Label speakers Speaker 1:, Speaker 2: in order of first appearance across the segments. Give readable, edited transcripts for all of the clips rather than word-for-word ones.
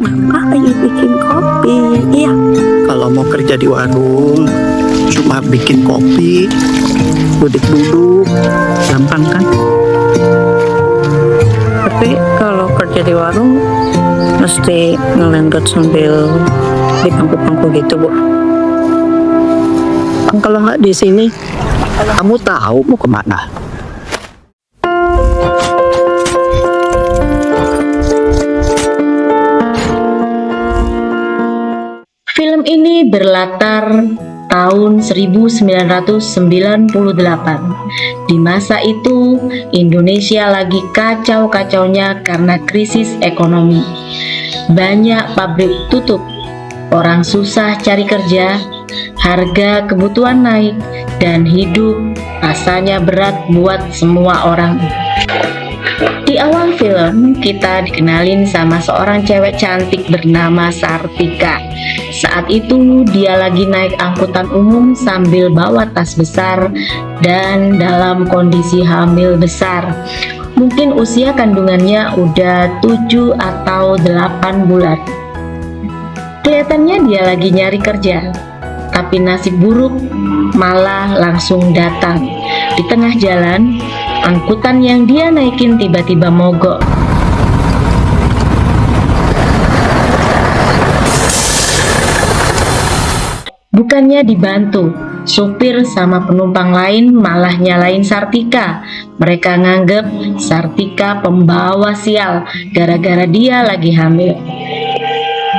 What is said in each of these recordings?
Speaker 1: Mama lagi bikin kopi. Iya.
Speaker 2: Kalau mau kerja di warung, cuma bikin kopi, duduk-duduk, gampang kan?
Speaker 1: Tapi kalau kerja di warung mesti ngelenggot sambil di pangku-pangku gitu, Bu.
Speaker 2: Kalau nggak di sini, kamu tahu mau kemana?
Speaker 3: Film ini berlatar tahun 1998. Di masa itu, Indonesia lagi kacau-kacaunya karena krisis ekonomi. Banyak pabrik tutup, orang susah cari kerja, harga kebutuhan naik, dan hidup rasanya berat buat semua orang. Di awal film, kita dikenalin sama seorang cewek cantik bernama Sartika. Saat itu dia lagi naik angkutan umum sambil bawa tas besar dan dalam kondisi hamil besar. Mungkin usia kandungannya udah 7 atau 8 bulan. Kelihatannya dia lagi nyari kerja, tapi nasib buruk malah langsung datang. Di tengah jalan, angkutan yang dia naikin tiba-tiba mogok. Bukannya dibantu, supir sama penumpang lain malah nyalain Sartika. Mereka nganggep Sartika pembawa sial gara-gara dia lagi hamil.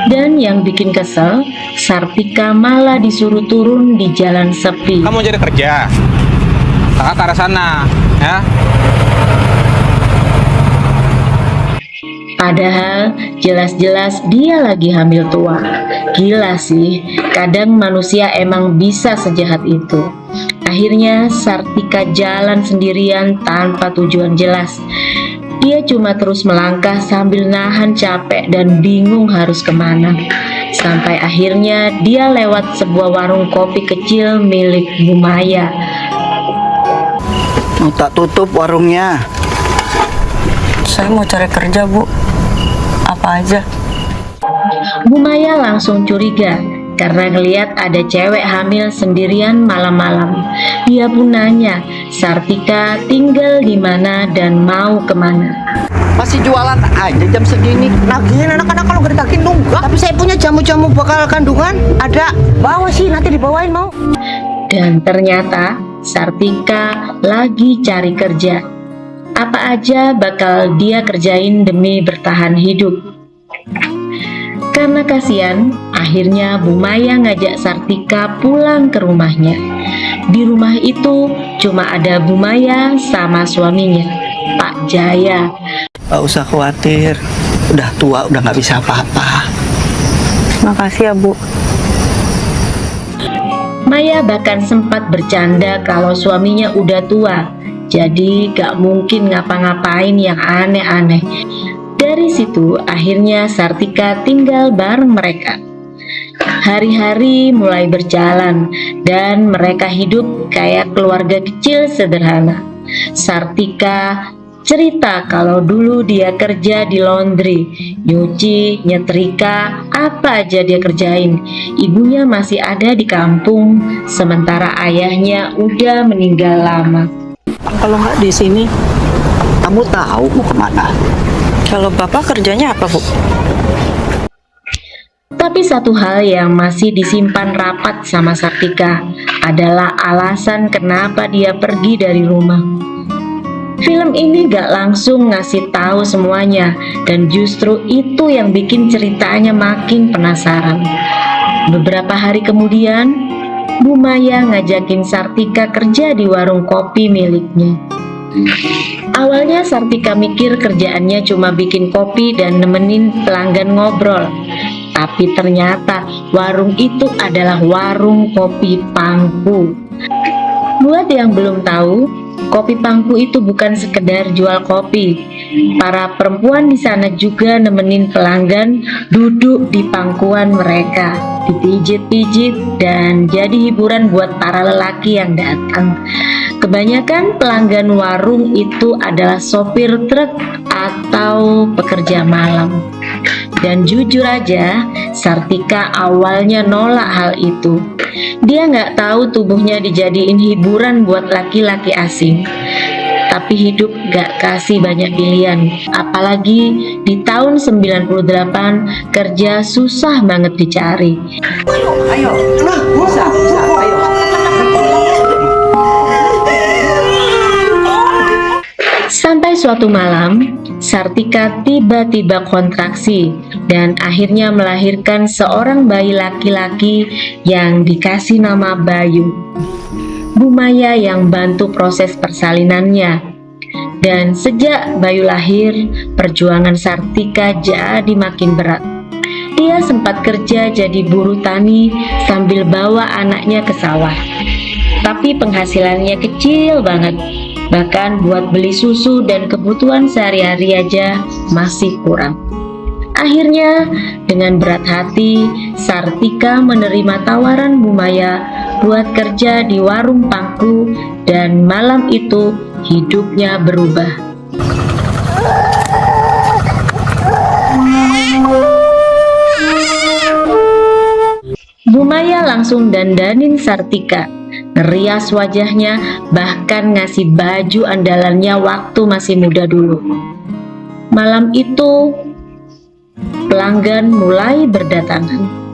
Speaker 3: Dan yang bikin kesel, Sartika malah disuruh turun di jalan sepi.
Speaker 4: Kamu jadi kerja, kakak ke arah sana, ya.
Speaker 3: Padahal jelas-jelas dia lagi hamil tua. Gila sih, kadang manusia emang bisa sejahat itu. Akhirnya Sartika jalan sendirian tanpa tujuan jelas. Dia cuma terus melangkah sambil nahan capek dan bingung harus kemana. Sampai akhirnya dia lewat sebuah warung kopi kecil milik Bu Maya.
Speaker 2: Mau tak tutup warungnya?
Speaker 1: Saya mau cari kerja, Bu. Apa aja?
Speaker 3: Bu Maya langsung curiga karena ngeliat ada cewek hamil sendirian malam-malam. Dia pun nanya Sartika tinggal di mana dan mau kemana.
Speaker 2: Masih jualan aja jam segini. Nagihin anak-anak kalau nggak ditagihin nunggak. Tapi saya punya jamu-jamu bakal kandungan. Ada. Bawa sih, nanti dibawain mau.
Speaker 3: Dan ternyata Sartika lagi cari kerja. Apa aja bakal dia kerjain demi bertahan hidup. Karena kasihan, akhirnya Bu Maya ngajak Sartika pulang ke rumahnya. Di rumah itu cuma ada Bu Maya sama suaminya, Pak Jaya.
Speaker 2: Gak usah khawatir. Udah tua, udah nggak bisa apa-apa.
Speaker 1: Makasih ya, Bu.
Speaker 3: Maya bahkan sempat bercanda kalau suaminya udah tua, jadi gak mungkin ngapa-ngapain yang aneh-aneh. Dari situ akhirnya Sartika tinggal bareng mereka. Hari-hari mulai berjalan dan mereka hidup kayak keluarga kecil sederhana. Sartika cerita kalau dulu dia kerja di laundry, nyuci, nyetrika, apa aja dia kerjain. Ibunya masih ada di kampung, sementara ayahnya udah meninggal lama.
Speaker 1: Kalau nggak di sini,
Speaker 2: Kamu tahu mau kemana?
Speaker 1: kalau Bapak kerjanya apa, Bu?
Speaker 3: Tapi satu hal yang masih disimpan rapat sama Sartika adalah alasan kenapa dia pergi dari rumah. Film ini gak langsung ngasih tahu semuanya, dan justru itu yang bikin ceritanya makin penasaran. Beberapa hari kemudian, Bu Maya ngajakin Sartika kerja di warung kopi miliknya. Awalnya Sartika mikir kerjaannya cuma bikin kopi dan nemenin pelanggan ngobrol. Tapi ternyata warung itu adalah warung kopi pangku. Buat yang belum tahu, kopi pangku itu bukan sekedar jual kopi. Para perempuan di sana juga nemenin pelanggan duduk di pangkuan mereka, dipijit-pijit dan jadi hiburan buat para lelaki yang datang. Kebanyakan pelanggan warung itu adalah sopir truk atau pekerja malam. Dan jujur aja, Sartika awalnya nolak hal itu. Dia nggak tahu tubuhnya dijadiin hiburan buat laki-laki asing. Tapi hidup gak kasih banyak pilihan. Apalagi di tahun 98, kerja susah banget dicari.
Speaker 2: Ayo, nah, bisa, ayo.
Speaker 3: Sampai suatu malam, Sartika tiba-tiba kontraksi dan akhirnya melahirkan seorang bayi laki-laki yang dikasih nama Bayu. Bu Maya yang bantu proses persalinannya. Dan sejak Bayu lahir, perjuangan Sartika jadi makin berat. Dia sempat kerja jadi buruh tani sambil bawa anaknya ke sawah. Tapi penghasilannya kecil banget. Bahkan buat beli susu dan kebutuhan sehari-hari aja masih kurang. Akhirnya, dengan berat hati, Sartika menerima tawaran Bu Maya buat kerja di warung pangku, dan malam itu hidupnya berubah. Bu Maya langsung dandanin Sartika, ngerias wajahnya, bahkan ngasih baju andalannya waktu masih muda dulu. Malam itu, pelanggan mulai berdatangan.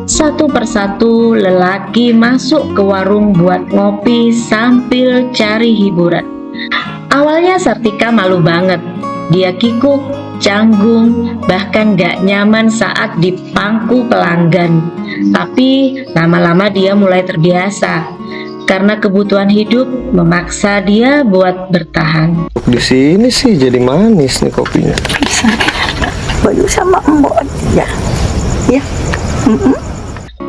Speaker 3: Satu persatu lelaki masuk ke warung buat ngopi sambil cari hiburan. Awalnya Sartika malu banget. Dia kikuk, canggung, bahkan gak nyaman saat dipangku pelanggan. Tapi lama-lama dia mulai terbiasa karena kebutuhan hidup memaksa dia buat bertahan.
Speaker 5: Di sini sih jadi manis nih kopinya.
Speaker 2: Bayu sama Mbok ya. Ya.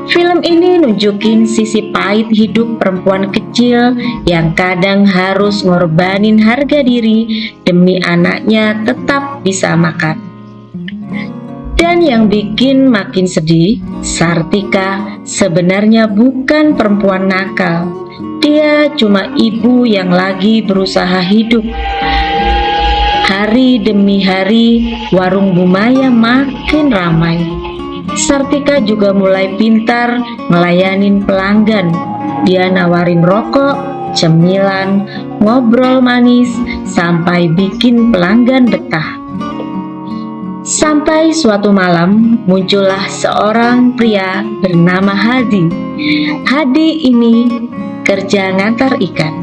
Speaker 3: Film ini nunjukin sisi pahit hidup perempuan kecil yang kadang harus ngorbanin harga diri demi anaknya tetap bisa makan. Dan yang bikin makin sedih, Sartika sebenarnya bukan perempuan nakal. Dia cuma ibu yang lagi berusaha hidup. Hari demi hari, warung Bu Maya makin ramai. Sartika juga mulai pintar ngelayanin pelanggan. Dia nawarin rokok, cemilan, ngobrol manis, sampai bikin pelanggan betah. Sampai suatu malam muncullah seorang pria bernama Hadi. Hadi ini kerja ngantar ikan.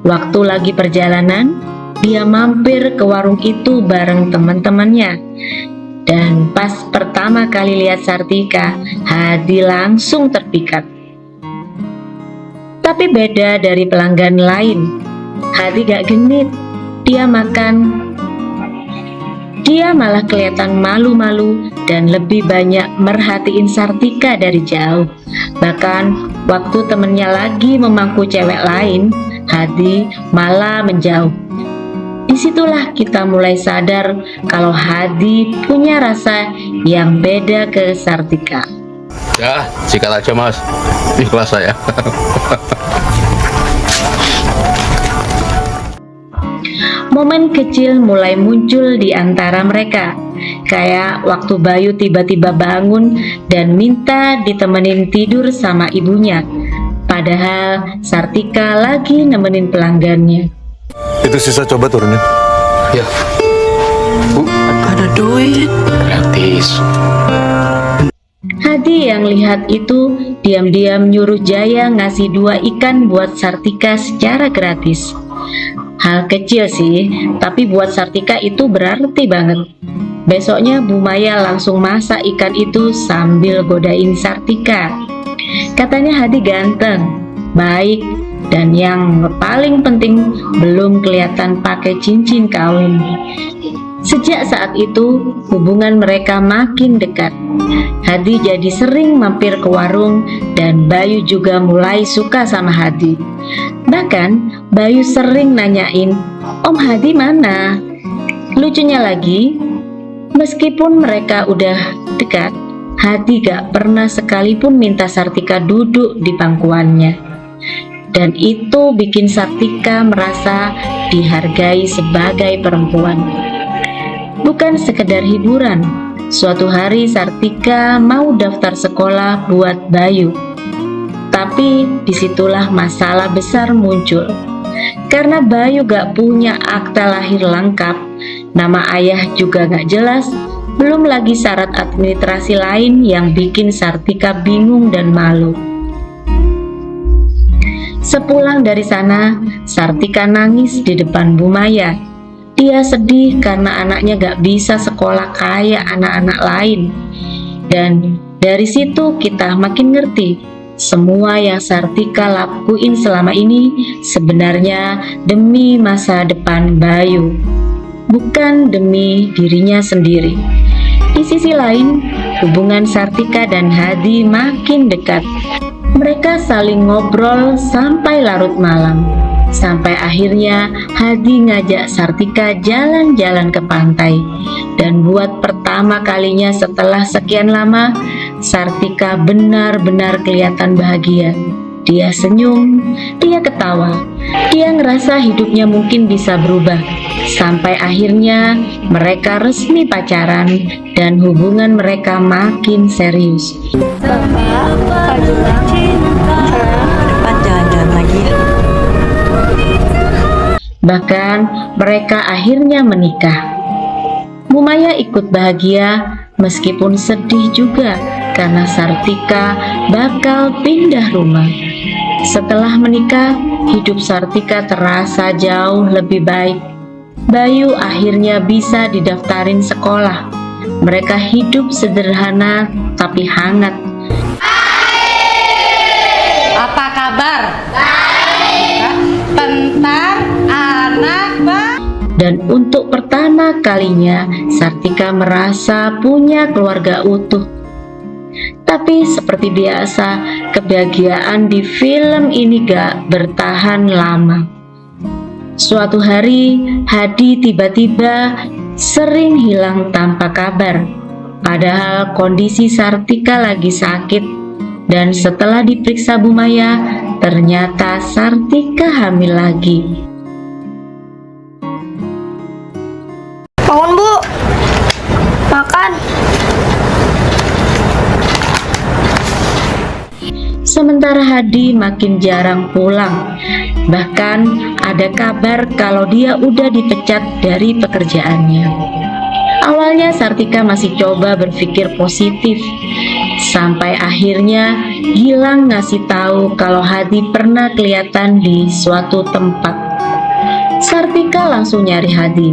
Speaker 3: Waktu lagi perjalanan, dia mampir ke warung itu bareng teman-temannya. Dan pas pertama kali lihat Sartika, Hadi langsung terpikat. Tapi beda dari pelanggan lain, Hadi gak genit. Dia malah kelihatan malu-malu dan lebih banyak merhatiin Sartika dari jauh. Bahkan waktu temennya lagi memangku cewek lain, Hadi malah menjauh. Disitulah kita mulai sadar kalau Hadi punya rasa yang beda ke Sartika.
Speaker 6: Ya, sikat aja mas, ikhlas saya.
Speaker 3: Momen kecil mulai muncul di antara mereka. Kayak waktu Bayu tiba-tiba bangun dan minta ditemenin tidur sama ibunya. Padahal Sartika lagi nemenin pelanggannya.
Speaker 5: Itu sisa, coba turunin.
Speaker 6: Ya, Bu,
Speaker 1: Ada duit.
Speaker 6: gratis.
Speaker 3: Hadi yang lihat itu diam-diam nyuruh Jaya ngasih 2 ikan buat Sartika secara gratis. Hal kecil sih, tapi buat Sartika itu berarti banget. Besoknya Bu Maya langsung masak ikan itu sambil godain Sartika. Katanya Hadi ganteng, baik, dan yang paling penting belum kelihatan pakai cincin kawin. Sejak saat itu hubungan mereka makin dekat. Hadi jadi sering mampir ke warung dan Bayu juga mulai suka sama Hadi. Bahkan Bayu sering nanyain, "Om Hadi mana?" Lucunya lagi, meskipun mereka udah dekat, Hadi gak pernah sekalipun minta Sartika duduk di pangkuannya. Dan itu bikin Sartika merasa dihargai sebagai perempuan. Bukan sekedar hiburan, Suatu hari Sartika mau daftar sekolah buat Bayu. Tapi disitulah masalah besar muncul. Karena Bayu gak punya akta lahir lengkap, nama ayah juga gak jelas, belum lagi syarat administrasi lain yang bikin Sartika bingung dan malu. Sepulang dari sana, Sartika nangis di depan Bu Maya. Dia sedih karena anaknya gak bisa sekolah kayak anak-anak lain. Dan dari situ kita makin ngerti, semua yang Sartika lakuin selama ini sebenarnya demi masa depan Bayu, bukan demi dirinya sendiri. Di sisi lain, hubungan Sartika dan Hadi makin dekat. Mereka saling ngobrol sampai larut malam. Sampai akhirnya Hadi ngajak Sartika jalan-jalan ke pantai. Dan buat pertama kalinya setelah sekian lama, Sartika benar-benar kelihatan bahagia. Dia senyum, dia ketawa, dia ngerasa hidupnya mungkin bisa berubah. Sampai akhirnya mereka resmi pacaran dan hubungan mereka makin serius. Bahkan mereka akhirnya menikah. Bu Maya ikut bahagia meskipun sedih juga karena Sartika bakal pindah rumah. Setelah menikah, hidup Sartika terasa jauh lebih baik. Bayu akhirnya bisa didaftarin sekolah. Mereka hidup sederhana tapi hangat.
Speaker 7: Apa kabar? Tentang anak
Speaker 3: Dan untuk pertama kalinya Sartika merasa punya keluarga utuh. Tapi seperti biasa, kebahagiaan di film ini gak bertahan lama. Suatu hari, Hadi tiba-tiba sering hilang tanpa kabar. Padahal kondisi Sartika lagi sakit. Dan setelah diperiksa Bu Maya, ternyata Sartika hamil lagi.
Speaker 8: Bangun, Bu. Makan.
Speaker 3: Sementara Hadi makin jarang pulang. Bahkan ada kabar kalau dia udah dipecat dari pekerjaannya. Awalnya Sartika masih coba berpikir positif. Sampai akhirnya Gilang ngasih tahu kalau Hadi pernah kelihatan di suatu tempat. Sartika langsung nyari Hadi.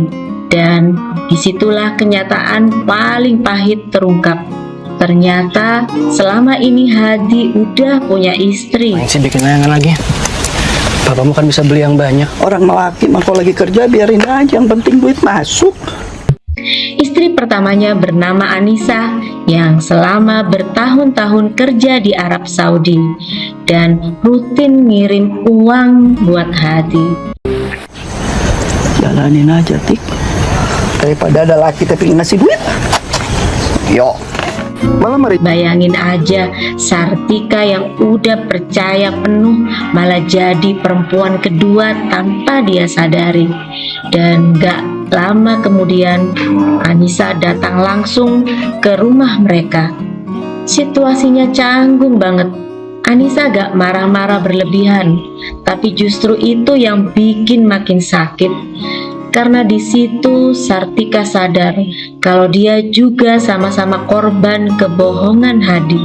Speaker 3: Dan disitulah kenyataan paling pahit terungkap. Ternyata selama ini Hadi udah punya istri.
Speaker 9: Sih bikin layangan lagi. Papamu kan bisa beli yang banyak.
Speaker 2: Orang lelaki mah kalau lagi kerja biarin aja, yang penting duit masuk.
Speaker 3: Istri pertamanya bernama Anissa yang selama bertahun-tahun kerja di Arab Saudi dan rutin ngirim uang buat Hadi.
Speaker 2: Jalanin aja, Tik. Daripada ada laki tapi ngasih duit. Yo. Malah mari.
Speaker 3: Bayangin aja, Sartika yang udah percaya penuh malah jadi perempuan kedua tanpa dia sadari. Dan gak lama kemudian Anissa datang langsung ke rumah mereka. Situasinya canggung banget. Anissa gak marah-marah berlebihan, tapi justru itu yang bikin makin sakit. Karena di situ Sartika sadar kalau dia juga sama-sama korban kebohongan Hadi.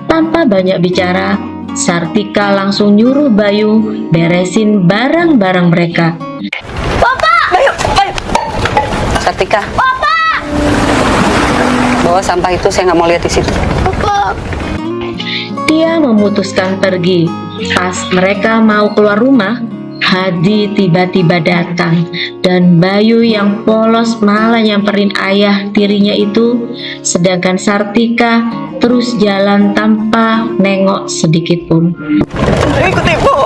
Speaker 3: Tanpa banyak bicara, Sartika langsung nyuruh Bayu beresin barang-barang mereka.
Speaker 8: Bayu.
Speaker 10: Sartika. Bawa sampah itu, saya nggak mau lihat di situ.
Speaker 3: Dia memutuskan pergi. Pas mereka mau keluar rumah, Hadi tiba-tiba datang dan Bayu yang polos malah nyamperin ayah tirinya itu, sedangkan Sartika terus jalan tanpa nengok sedikit pun.
Speaker 2: Ikut ibu.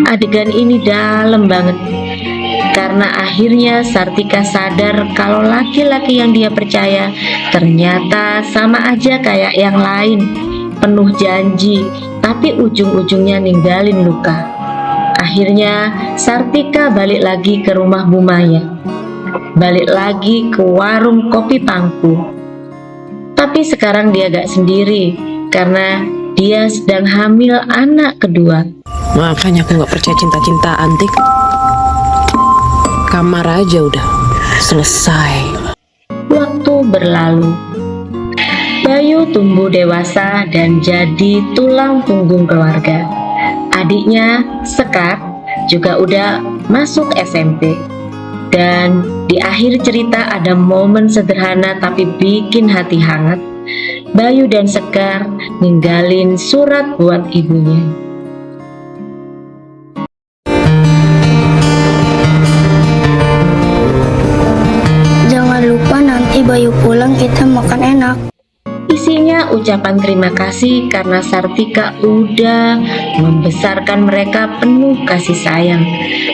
Speaker 3: Adegan ini dalam banget karena akhirnya Sartika sadar kalau laki-laki yang dia percaya ternyata sama aja kayak yang lain, penuh janji tapi ujung-ujungnya ninggalin luka. Akhirnya Sartika balik lagi ke rumah Bu Maya. Balik lagi ke warung kopi Pangku. Tapi sekarang dia gak sendiri karena dia sedang hamil anak kedua.
Speaker 11: Makanya aku nggak percaya cinta-cintaan, Tik. Kamar aja udah selesai.
Speaker 3: Waktu berlalu. Bayu tumbuh dewasa dan jadi tulang punggung keluarga. Adiknya, Sekar, juga udah masuk SMP. Dan di akhir cerita ada momen sederhana tapi bikin hati hangat. Bayu dan Sekar ninggalin surat buat ibunya.
Speaker 8: Jangan lupa nanti Bayu pulang kita makan enak.
Speaker 3: Isinya ucapan terima kasih karena Sartika udah membesarkan mereka penuh kasih sayang.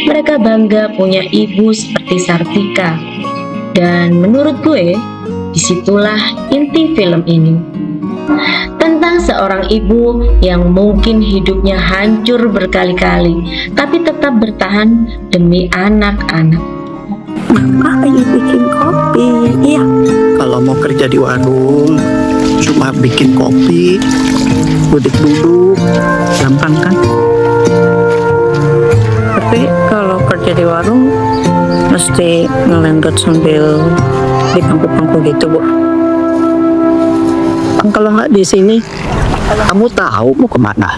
Speaker 3: Mereka bangga punya ibu seperti Sartika. Dan menurut gue, disitulah inti film ini. Tentang seorang ibu yang mungkin hidupnya hancur berkali-kali, tapi tetap bertahan demi anak-anak.
Speaker 1: Mama lagi bikin kopi. Iya.
Speaker 2: Kalau mau kerja di warung, cuma bikin kopi, duduk-duduk, gampang kan?
Speaker 1: Tapi kalau kerja di warung mesti ngelenggot sambil di pangku-pangku gitu, Bu.
Speaker 2: Kalau nggak di sini, kamu tahu mau kemana?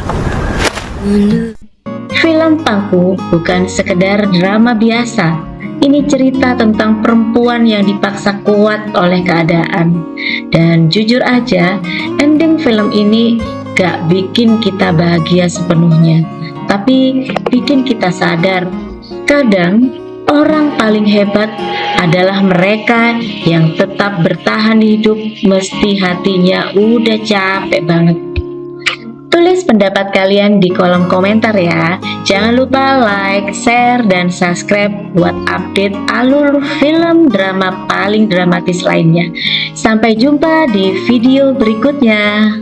Speaker 3: Film Pangku bukan sekedar drama biasa. Ini cerita tentang perempuan yang dipaksa kuat oleh keadaan. Dan jujur aja, ending film ini gak bikin kita bahagia sepenuhnya, tapi bikin kita sadar, kadang orang paling hebat adalah mereka yang tetap bertahan hidup meski hatinya udah capek banget. Tulis pendapat kalian di kolom komentar ya. Jangan lupa like, share, dan subscribe buat update alur film drama paling dramatis lainnya. Sampai jumpa di video berikutnya.